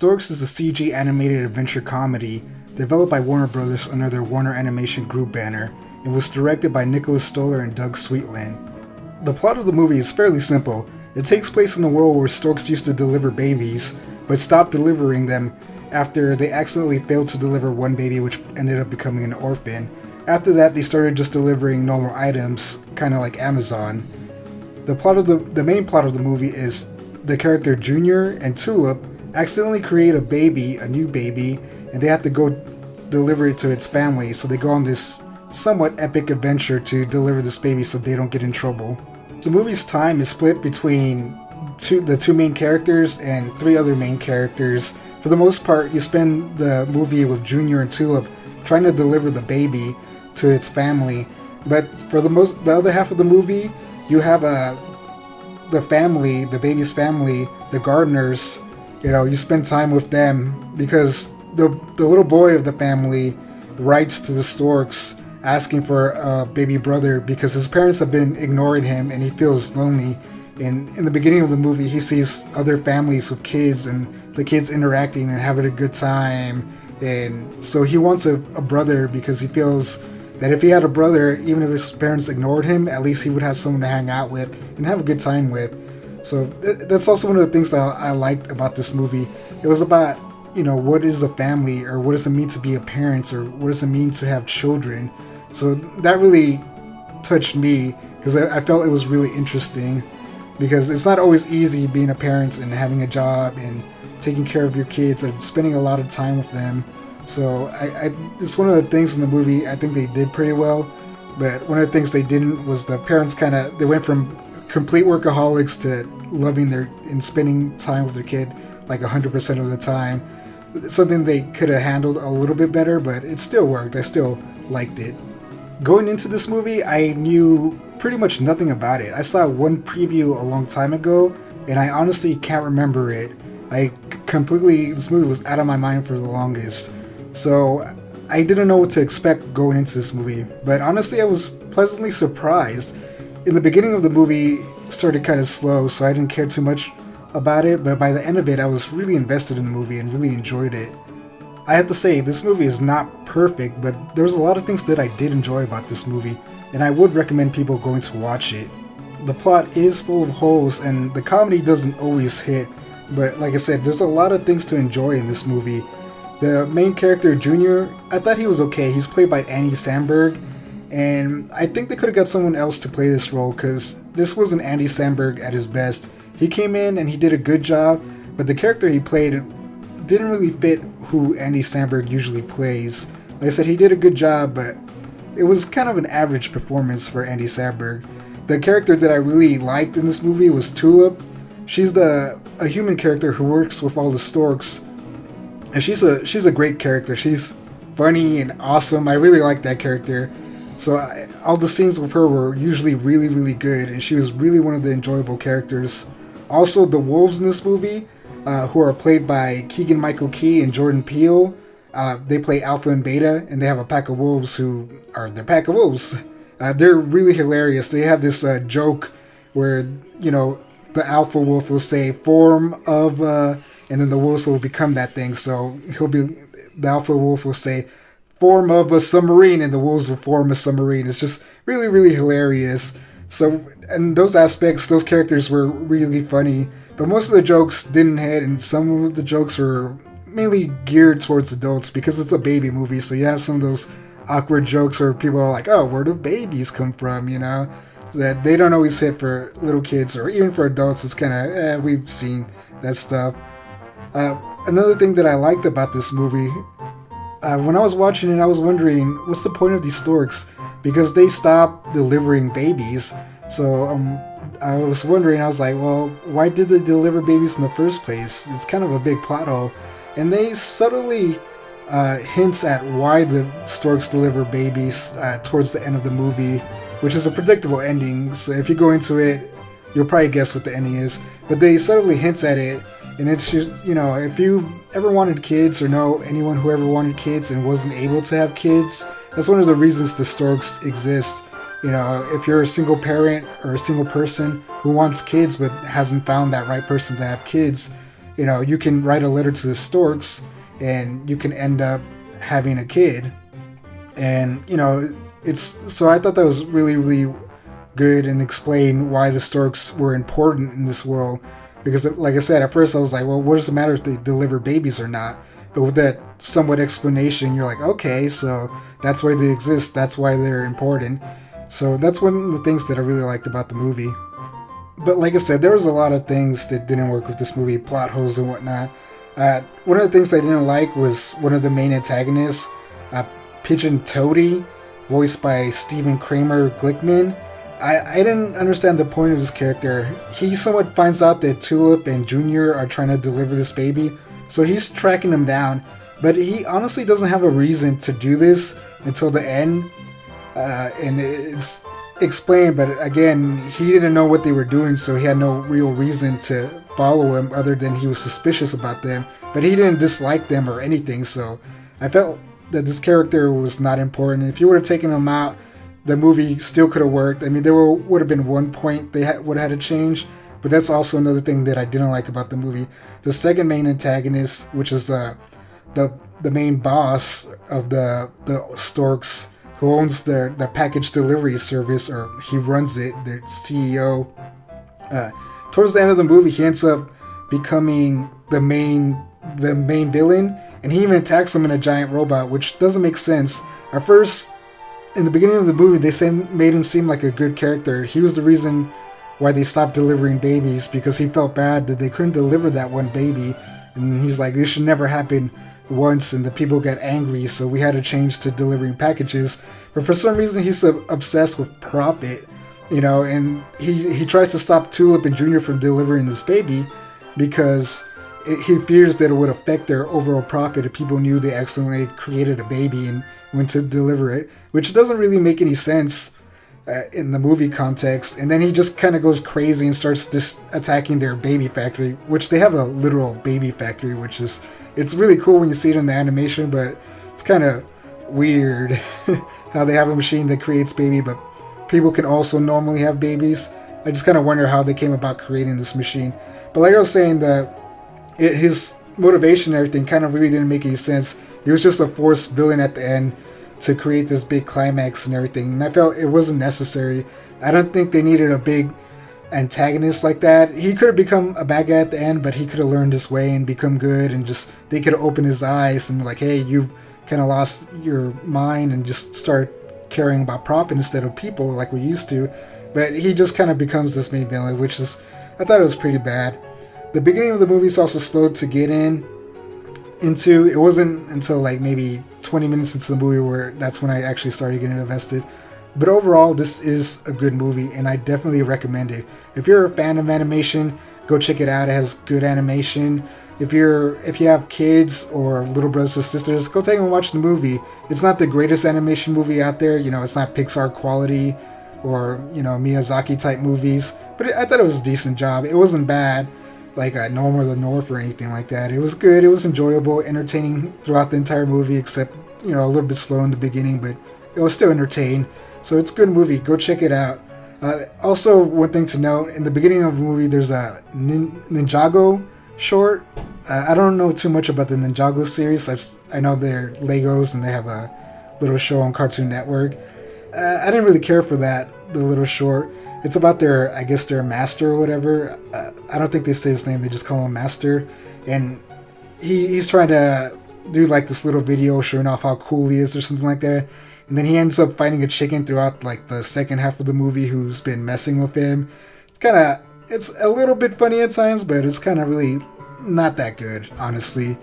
Storks is a CG animated adventure comedy developed by Warner Brothers under their Warner Animation Group banner and was directed by Nicholas Stoller and Doug Sweetland. The plot of the movie is fairly simple. It takes place in a world where storks used to deliver babies, but stopped delivering them after they accidentally failed to deliver one baby, which ended up becoming an orphan. After that, they started just delivering normal items, kind of like Amazon. The main plot of the movie is the character Junior and Tulip accidentally create a new baby, and they have to go deliver it to its family. So they go on this somewhat epic adventure to deliver this baby so they don't get in trouble. The movie's time is split between the two main characters and three other main characters. For the most part, you spend the movie with Junior and Tulip trying to deliver the baby to its family. But for the other half of the movie, you have the family, the baby's family, the gardeners. You spend time with them because the little boy of the family writes to the Storks asking for a baby brother because his parents have been ignoring him and he feels lonely. And in the beginning of the movie, he sees other families with kids and the kids interacting and having a good time. And so he wants a brother because he feels that if he had a brother, even if his parents ignored him, at least he would have someone to hang out with and have a good time with. So that's also one of the things that I liked about this movie. It was about, what is a family, or what does it mean to be a parent, or what does it mean to have children. So that really touched me because I felt it was really interesting, because it's not always easy being a parent and having a job and taking care of your kids and spending a lot of time with them. So it's one of the things in the movie I think they did pretty well, but one of the things they didn't was the parents they went from complete workaholics to loving and spending time with their kid like 100% of the time. Something they could have handled a little bit better, but it still worked. I still liked it. Going into this movie, I knew pretty much nothing about it. I saw one preview a long time ago, and I honestly can't remember it. This movie was out of my mind for the longest. So I didn't know what to expect going into this movie, but honestly I was pleasantly surprised. In the beginning of the movie, it started kind of slow, so I didn't care too much about it, but by the end of it I was really invested in the movie and really enjoyed it. I have to say, this movie is not perfect, but there's a lot of things that I did enjoy about this movie, and I would recommend people going to watch it. The plot is full of holes, and the comedy doesn't always hit, but like I said, there's a lot of things to enjoy in this movie. The main character, Junior, I thought he was okay. He's played by Andy Samberg, and I think they could have got someone else to play this role, because this wasn't Andy Samberg at his best. He came in and he did a good job, but the character he played didn't really fit who Andy Samberg usually plays. Like I said, he did a good job, but it was kind of an average performance for Andy Samberg. The character that I really liked in this movie was Tulip. She's a human character who works with all the Storks, and she's a great character. She's funny and awesome. I really like that character. So all the scenes with her were usually really, really good, and she was really one of the enjoyable characters. Also, the wolves in this movie, who are played by Keegan-Michael Key and Jordan Peele, they play Alpha and Beta, and they have a pack of wolves who are their pack of wolves. They're really hilarious. They have this joke where, the alpha wolf will say form of, and then the wolves will become that thing. So the alpha wolf will say form of a submarine, and the wolves will form a submarine. It's just really, really hilarious. So, and those aspects, those characters were really funny, but most of the jokes didn't hit, and some of the jokes were mainly geared towards adults because it's a baby movie. So you have some of those awkward jokes where people are like, oh, where do babies come from, that they don't always hit for little kids, or even for adults. It's kind of, we've seen that stuff. Another thing that I liked about this movie, when I was watching it, I was wondering, what's the point of these storks? Because they stopped delivering babies. So I was wondering, I was like, well, why did they deliver babies in the first place? It's kind of a big plot hole. And they subtly hints at why the storks deliver babies towards the end of the movie, which is a predictable ending. So if you go into it, you'll probably guess what the ending is. But they subtly hints at it, and it's just, if you ever wanted kids or know anyone who ever wanted kids and wasn't able to have kids, that's one of the reasons the storks exist. If you're a single parent or a single person who wants kids but hasn't found that right person to have kids, you can write a letter to the Storks and you can end up having a kid. And, so I thought that was really, really good and explain why the Storks were important in this world. Because, like I said, at first I was like, well, what does it matter if they deliver babies or not? But with that somewhat explanation, you're like, okay, so that's why they exist. That's why they're important. So that's one of the things that I really liked about the movie. But like I said, there was a lot of things that didn't work with this movie, plot holes and whatnot. One of the things I didn't like was one of the main antagonists, Pigeon Toady, voiced by Stephen Kramer Glickman. I didn't understand the point of this character. He somewhat finds out that Tulip and Junior are trying to deliver this baby, so he's tracking them down. But he honestly doesn't have a reason to do this until the end, and it's explained. But again, he didn't know what they were doing, so he had no real reason to follow him other than he was suspicious about them. But he didn't dislike them or anything, so I felt that this character was not important. If you would have taken him out, the movie still could have worked. I mean, there would have been one point they would have had to change, but that's also another thing that I didn't like about the movie. The second main antagonist, which is the main boss of the Storks, who owns their package delivery service, or he runs it, their CEO. Towards the end of the movie, he ends up becoming the main villain, and he even attacks him in a giant robot, which doesn't make sense. At first, in the beginning of the movie, they made him seem like a good character. He was the reason why they stopped delivering babies, because he felt bad that they couldn't deliver that one baby. And he's like, this should never happen once, and the people got angry, so we had to change to delivering packages. But for some reason, he's obsessed with profit, and he tries to stop Tulip and Junior from delivering this baby because he fears that it would affect their overall profit if people knew they accidentally created a baby and went to deliver it, which doesn't really make any sense in the movie context. And then he just kind of goes crazy and starts attacking their baby factory, which they have a literal baby factory, it's really cool when you see it in the animation, but it's kind of weird how they have a machine that creates baby, but people can also normally have babies. I just kind of wonder how they came about creating this machine. But like I was saying, his motivation and everything kind of really didn't make any sense. He was just a forced villain at the end to create this big climax and everything, and I felt it wasn't necessary. I don't think they needed a big antagonist like that. He could have become a bad guy at the end, but he could have learned his way and become good, and just they could have opened his eyes and be like, hey, you kind of lost your mind and just start caring about profit instead of people like we used to. But he just kind of becomes this main villain, which is, I thought it was pretty bad. The beginning of the movie is also slow to get into. It wasn't until like maybe 20 minutes into the movie where that's when I actually started getting invested. But overall, this is a good movie, and I definitely recommend it. If you're a fan of animation, go check it out. It has good animation. If you have kids or little brothers or sisters, go take them and watch the movie. It's not the greatest animation movie out there. It's not Pixar quality or Miyazaki type movies. But I thought it was a decent job. It wasn't bad, like Norm or the North or anything like that. It was good. It was enjoyable, entertaining throughout the entire movie, except a little bit slow in the beginning, but it was still entertained. So it's a good movie. Go check it out. Also, one thing to note, in the beginning of the movie, there's a Ninjago short. I don't know too much about the Ninjago series. I know they're Legos and they have a little show on Cartoon Network. I didn't really care for that, the little short. It's about their master or whatever. I don't think they say his name. They just call him Master. And he's trying to do like this little video showing off how cool he is or something like that. And then he ends up fighting a chicken throughout like the second half of the movie who's been messing with him. It's a little bit funny at times, but it's kind of really not that good, honestly.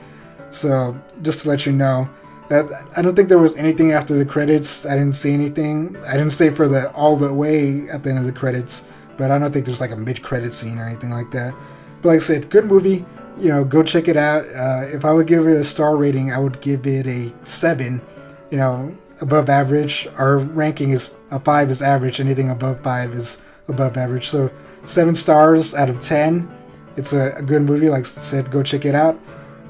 So just to let you know, I don't think there was anything after the credits. I didn't see anything. I didn't stay for all the way at the end of the credits, but I don't think there's like a mid-credit scene or anything like that. But like I said, good movie. Go check it out. If I would give it a star rating, I would give it a 7. Above average. Our ranking is a 5 is average. Anything above 5 is above average. So 7 stars out of 10. It's a good movie. Like I said, go check it out.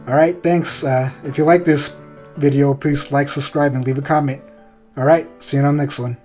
Alright, thanks. If you like this video, please like, subscribe, and leave a comment. Alright, see you on the next one.